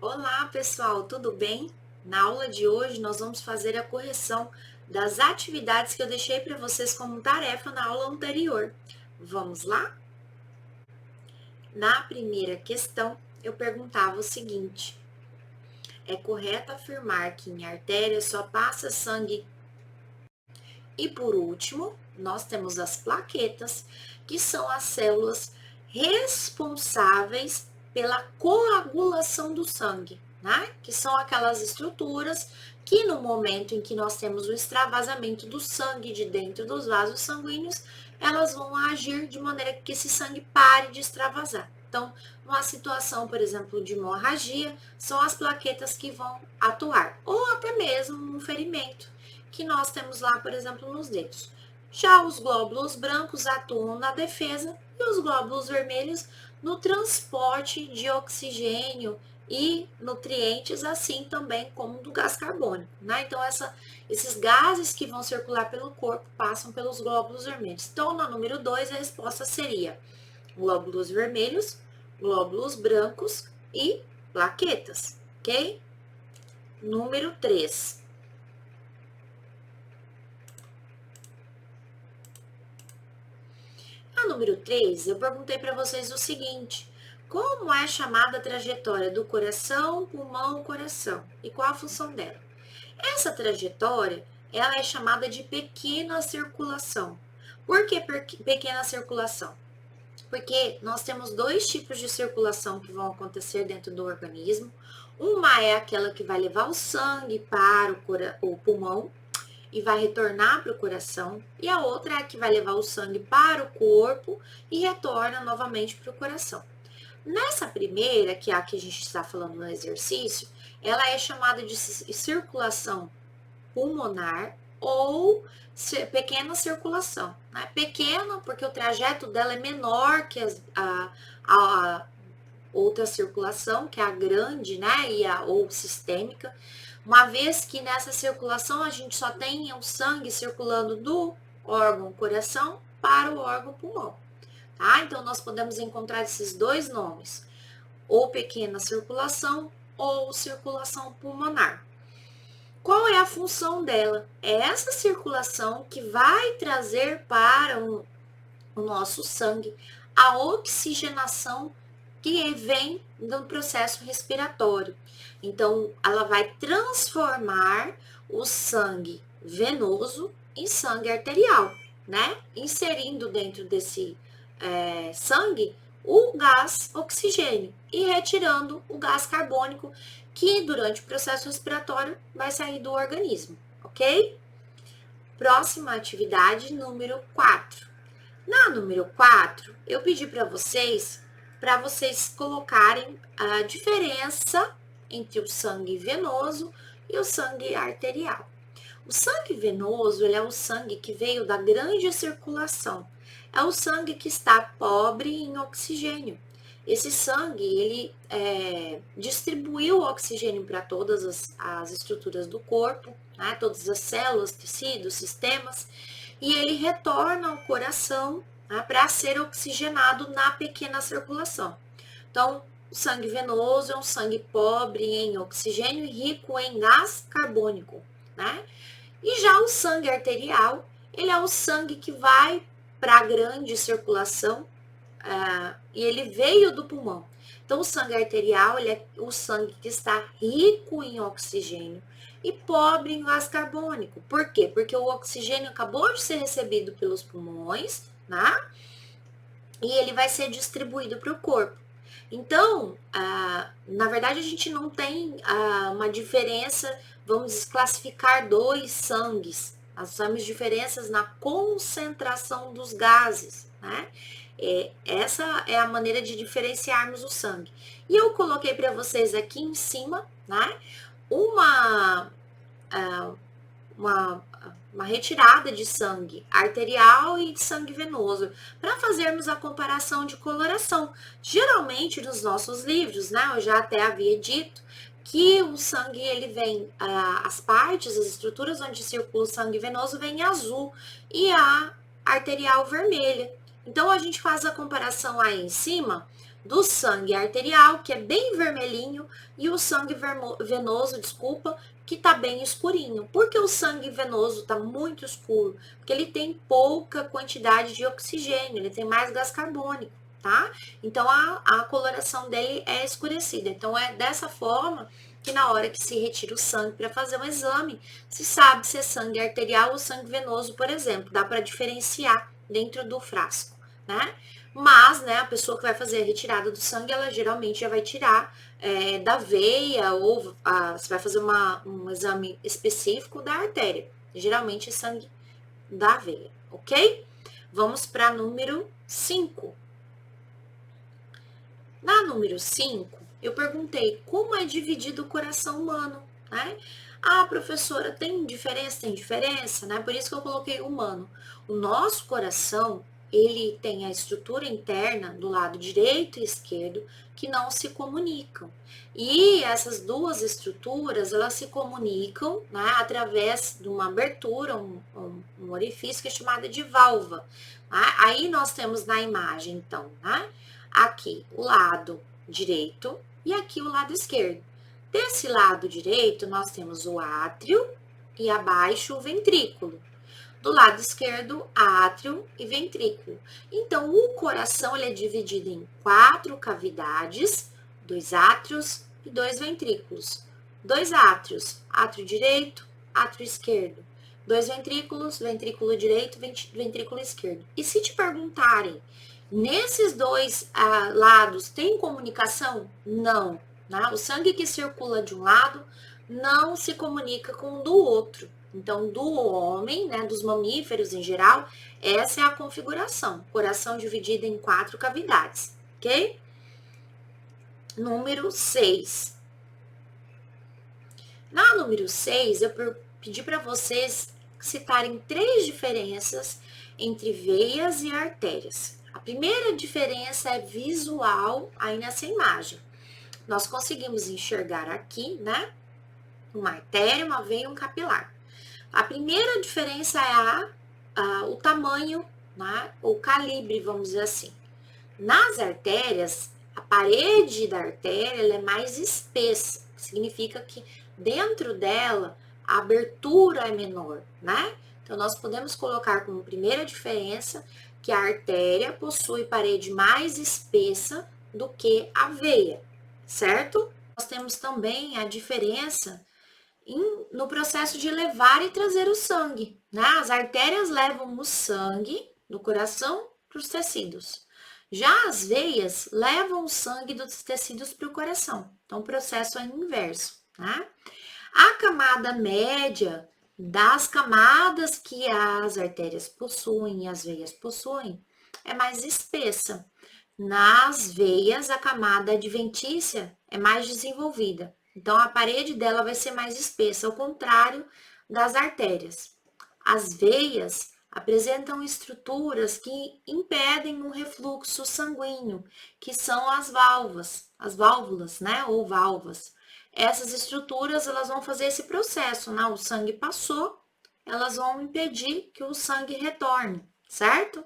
Olá, pessoal, tudo bem? Na aula de hoje, nós vamos fazer a correção das atividades que eu deixei para vocês como tarefa na aula anterior. Vamos lá? Na primeira questão, eu perguntava o seguinte: é correto afirmar que em artéria só passa sangue? E por último, nós temos as plaquetas, que são as células responsáveis pela coagulação do sangue, né? Que são aquelas estruturas que no momento em que nós temos o extravasamento do sangue de dentro dos vasos sanguíneos, elas vão agir de maneira que esse sangue pare de extravasar. Então, numa situação, por exemplo, de hemorragia, são as plaquetas que vão atuar, ou até mesmo um ferimento que nós temos lá, por exemplo, nos dedos. Já os glóbulos brancos atuam na defesa e os glóbulos vermelhos no transporte de oxigênio e nutrientes, assim também como do gás carbônico, né? Então, esses gases que vão circular pelo corpo passam pelos glóbulos vermelhos. Então, no número 2, a resposta seria glóbulos vermelhos, glóbulos brancos e plaquetas, ok? Número 3. A número 3, eu perguntei para vocês o seguinte: como é chamada a trajetória do coração, pulmão, coração? E qual a função dela? Essa trajetória, ela é chamada de pequena circulação. Por que pequena circulação? Porque nós temos dois tipos de circulação que vão acontecer dentro do organismo. Uma é aquela que vai levar o sangue para o pulmão e vai retornar para o coração, e a outra é a que vai levar o sangue para o corpo e retorna novamente para o coração. Nessa primeira, que é a que a gente está falando no exercício, ela é chamada de circulação pulmonar ou pequena circulação. Né? Pequena porque o trajeto dela é menor que a outra circulação, que é a grande, né, ou sistêmica, uma vez que nessa circulação a gente só tem o sangue circulando do órgão coração para o órgão pulmão, tá? Então nós podemos encontrar esses dois nomes, ou pequena circulação ou circulação pulmonar. Qual é a função dela? É essa circulação que vai trazer para o nosso sangue a oxigenação que vem do processo respiratório. Então, ela vai transformar o sangue venoso em sangue arterial, né? Inserindo dentro desse sangue o gás oxigênio e retirando o gás carbônico que durante o processo respiratório vai sair do organismo, ok? Próxima atividade, número 4. Na número 4, eu pedi para vocês colocarem a diferença entre o sangue venoso e o sangue arterial. O sangue venoso, ele é o sangue que veio da grande circulação. É o sangue que está pobre em oxigênio. Esse sangue, ele distribuiu o oxigênio para todas as estruturas do corpo, né? Todas as células, tecidos, sistemas, e ele retorna ao coração, né, para ser oxigenado na pequena circulação. Então, o sangue venoso é um sangue pobre em oxigênio e rico em gás carbônico, né? E já o sangue arterial, ele é o sangue que vai para a grande circulação e ele veio do pulmão. Então, o sangue arterial, ele é o sangue que está rico em oxigênio e pobre em gás carbônico. Por quê? Porque o oxigênio acabou de ser recebido pelos pulmões, né? E ele vai ser distribuído para o corpo. Então, na verdade, a gente não tem uma diferença, vamos classificar dois sangues. Nós temos diferenças na concentração dos gases, né? Essa é a maneira de diferenciarmos o sangue. E eu coloquei para vocês aqui em cima, né, uma retirada de sangue arterial e de sangue venoso, para fazermos a comparação de coloração. Geralmente, nos nossos livros, né, eu já até havia dito que o sangue, ele vem, as partes, as estruturas onde circula o sangue venoso vem em azul e a arterial vermelha. Então, a gente faz a comparação aí em cima do sangue arterial, que é bem vermelhinho, e o sangue venoso, desculpa, que tá bem escurinho. Por que o sangue venoso tá muito escuro? Porque ele tem pouca quantidade de oxigênio, ele tem mais gás carbônico, tá? Então a coloração dele é escurecida. Então é dessa forma que na hora que se retira o sangue para fazer um exame, se sabe se é sangue arterial ou sangue venoso, por exemplo. Dá para diferenciar dentro do frasco, né? Mas, né, a pessoa que vai fazer a retirada do sangue, ela geralmente já vai tirar da veia ou você vai fazer um exame específico da artéria. Geralmente é sangue da veia, ok? Vamos para número 5. Na número 5, eu perguntei como é dividido o coração humano, né? Ah, professora, tem diferença? Tem diferença, né? Por isso que eu coloquei humano. O nosso coração, ele tem a estrutura interna do lado direito e esquerdo que não se comunicam. E essas duas estruturas, elas se comunicam, né, através de uma abertura, um orifício que é chamada de válvula. Né? Aí nós temos na imagem, então, né? Aqui o lado direito e aqui o lado esquerdo. Desse lado direito, nós temos o átrio e abaixo o ventrículo. Do lado esquerdo, átrio e ventrículo. Então, o coração ele é dividido em 4 cavidades, 2 átrios e 2 ventrículos. 2 átrios, átrio direito, átrio esquerdo. 2 ventrículos, ventrículo direito, ventrículo esquerdo. E se te perguntarem, nesses dois lados tem comunicação? Não. Né? O sangue que circula de um lado não se comunica com o do outro. Então, do homem, né, dos mamíferos em geral, essa é a configuração. Coração dividido em 4 cavidades, ok? Número 6. Na número 6, eu pedi para vocês citarem 3 diferenças entre veias e artérias. A primeira diferença é visual aí nessa imagem. Nós conseguimos enxergar aqui, né, uma artéria, uma veia e um capilar. A primeira diferença é o tamanho, né, ou calibre, vamos dizer assim. Nas artérias, a parede da artéria ela é mais espessa, significa que dentro dela a abertura é menor, né? Então, nós podemos colocar como primeira diferença que a artéria possui parede mais espessa do que a veia, certo? Nós temos também a diferença no processo de levar e trazer o sangue, né? As artérias levam o sangue do coração para os tecidos. Já as veias levam o sangue dos tecidos para o coração. Então, o processo é inverso, né? A camada média das camadas que as artérias possuem e as veias possuem é mais espessa. Nas veias, a camada adventícia é mais desenvolvida. Então, a parede dela vai ser mais espessa, ao contrário das artérias. As veias apresentam estruturas que impedem um refluxo sanguíneo, que são as válvulas, né, ou valvas. Essas estruturas, elas vão fazer esse processo, né? O sangue passou, elas vão impedir que o sangue retorne, certo?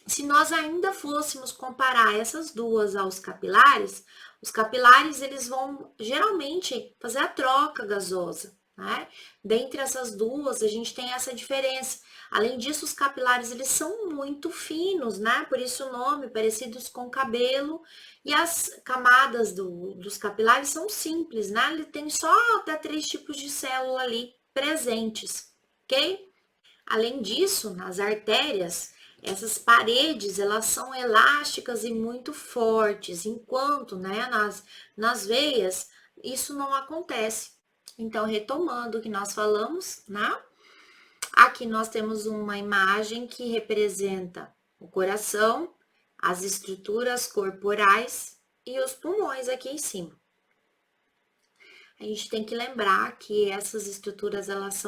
Se nós ainda fôssemos comparar essas duas aos capilares, os capilares eles vão geralmente fazer a troca gasosa, né? Dentre essas duas, a gente tem essa diferença. Além disso, os capilares eles são muito finos, né? Por isso o nome, parecidos com cabelo. E as camadas dos capilares são simples, né? Ele tem só até 3 tipos de célula ali presentes, ok? Além disso, nas artérias, essas paredes, elas são elásticas e muito fortes, enquanto, né, nas veias, isso não acontece. Então, retomando o que nós falamos, né? Aqui nós temos uma imagem que representa o coração, as estruturas corporais e os pulmões aqui em cima. A gente tem que lembrar que essas estruturas, elas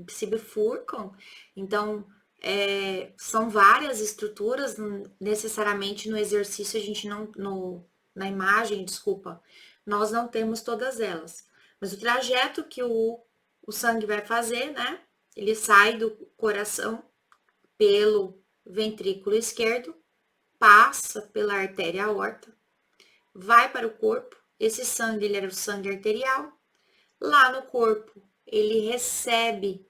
se bifurcam, então são várias estruturas, necessariamente no exercício a gente não, na imagem, desculpa, nós não temos todas elas. Mas o trajeto que o sangue vai fazer, né? Ele sai do coração pelo ventrículo esquerdo passa pela artéria aorta, vai para o corpo. Esse sangue, ele era o sangue arterial. Lá no corpo, ele recebe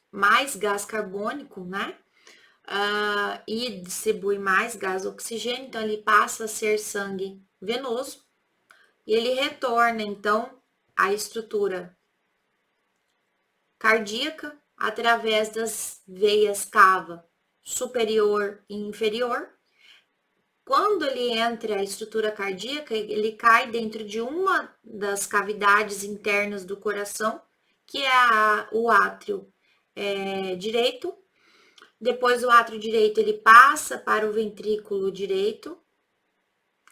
mais gás carbônico, né? E distribui mais gás oxigênio, então ele passa a ser sangue venoso. E ele retorna, então, à estrutura cardíaca através das veias cava superior e inferior. Quando ele entra a estrutura cardíaca, ele cai dentro de uma das cavidades internas do coração, que é o átrio direito. Depois o átrio direito ele passa para o ventrículo direito.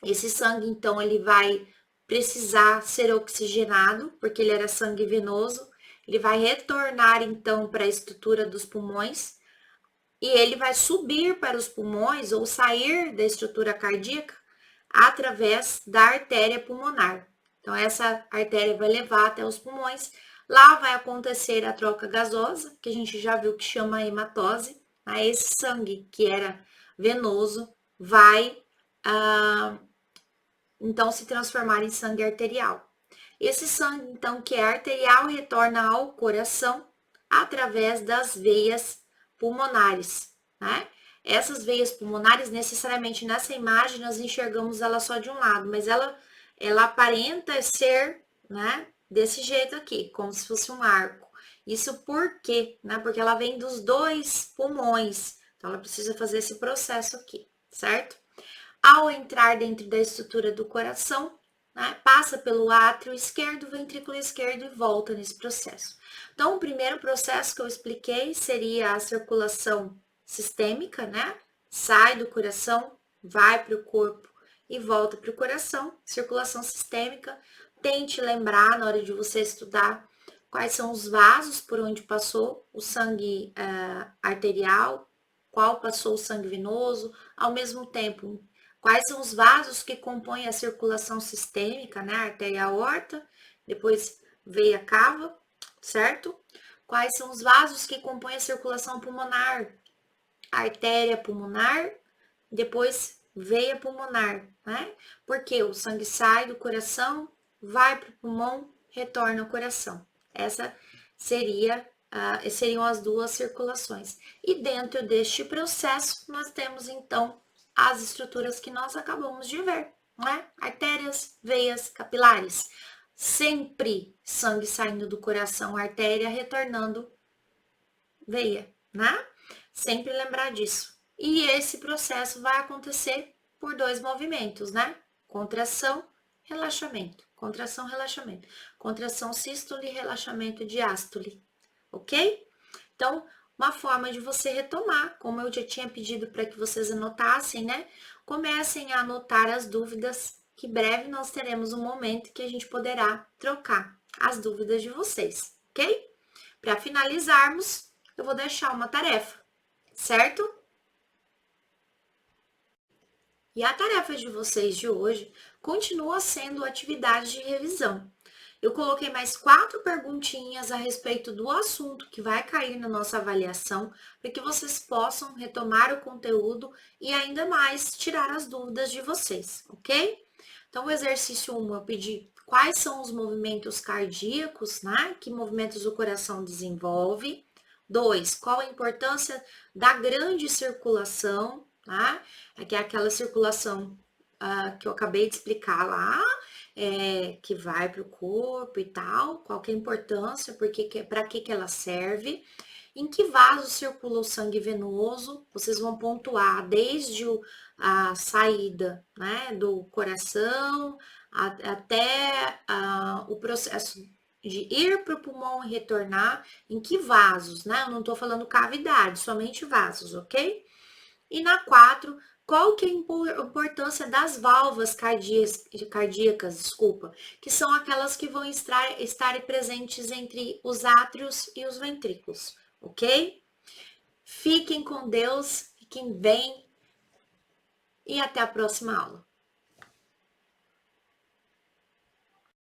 Esse sangue, então, ele vai precisar ser oxigenado, porque ele era sangue venoso. Ele vai retornar, então, para a estrutura dos pulmões. E ele vai subir para os pulmões ou sair da estrutura cardíaca através da artéria pulmonar. Então, essa artéria vai levar até os pulmões. Lá vai acontecer a troca gasosa, que a gente já viu que chama hematose. Esse sangue que era venoso vai, então, se transformar em sangue arterial. Esse sangue, então, que é arterial, retorna ao coração através das veias pulmonares, né? Essas veias pulmonares, necessariamente nessa imagem, nós enxergamos ela só de um lado, mas ela aparenta ser, né, desse jeito aqui, como se fosse um arco. Isso por quê? Né? Porque ela vem dos dois pulmões, então ela precisa fazer esse processo aqui, certo? Ao entrar dentro da estrutura do coração, né, passa pelo átrio esquerdo, ventrículo esquerdo e volta nesse processo. Então, o primeiro processo que eu expliquei seria a circulação sistêmica, né? Sai do coração, vai para o corpo e volta para o coração. Circulação sistêmica. Tente lembrar na hora de você estudar quais são os vasos por onde passou o sangue arterial, qual passou o sangue venoso, ao mesmo tempo. Quais são os vasos que compõem a circulação sistêmica, né? Artéria aorta, depois veia cava, certo? Quais são os vasos que compõem a circulação pulmonar? Artéria pulmonar, depois veia pulmonar, né? Porque o sangue sai do coração, vai para o pulmão, retorna ao coração. Essas seriam as duas circulações. E dentro deste processo, nós temos, então, as estruturas que nós acabamos de ver, né? Artérias, veias, capilares. Sempre sangue saindo do coração, artéria retornando veia, né? Sempre lembrar disso. E esse processo vai acontecer por dois movimentos, né? Contração, relaxamento. Contração, relaxamento. Contração sístole, relaxamento diástole. Ok? Então, uma forma de você retomar, como eu já tinha pedido para que vocês anotassem, né? Comecem a anotar as dúvidas, que breve nós teremos um momento que a gente poderá trocar as dúvidas de vocês, ok? Para finalizarmos, eu vou deixar uma tarefa, certo? E a tarefa de vocês de hoje continua sendo atividade de revisão. Eu coloquei mais 4 perguntinhas a respeito do assunto que vai cair na nossa avaliação, para que vocês possam retomar o conteúdo e ainda mais tirar as dúvidas de vocês, ok? Então, o exercício 1, eu pedi quais são os movimentos cardíacos, né? Que movimentos o coração desenvolve. 2, qual a importância da grande circulação, tá? Que é aquela circulação que eu acabei de explicar lá, que vai para o corpo e tal, qual que é a importância, para que ela serve, em que vaso circula o sangue venoso, vocês vão pontuar desde a saída, né, do coração até o processo de ir para o pulmão e retornar, em que vasos, né? Eu não estou falando cavidade, somente vasos, ok? E na 4, qual que é a importância das válvulas cardíacas, desculpa, que são aquelas que vão estar presentes entre os átrios e os ventrículos, ok? Fiquem com Deus, fiquem bem e até a próxima aula.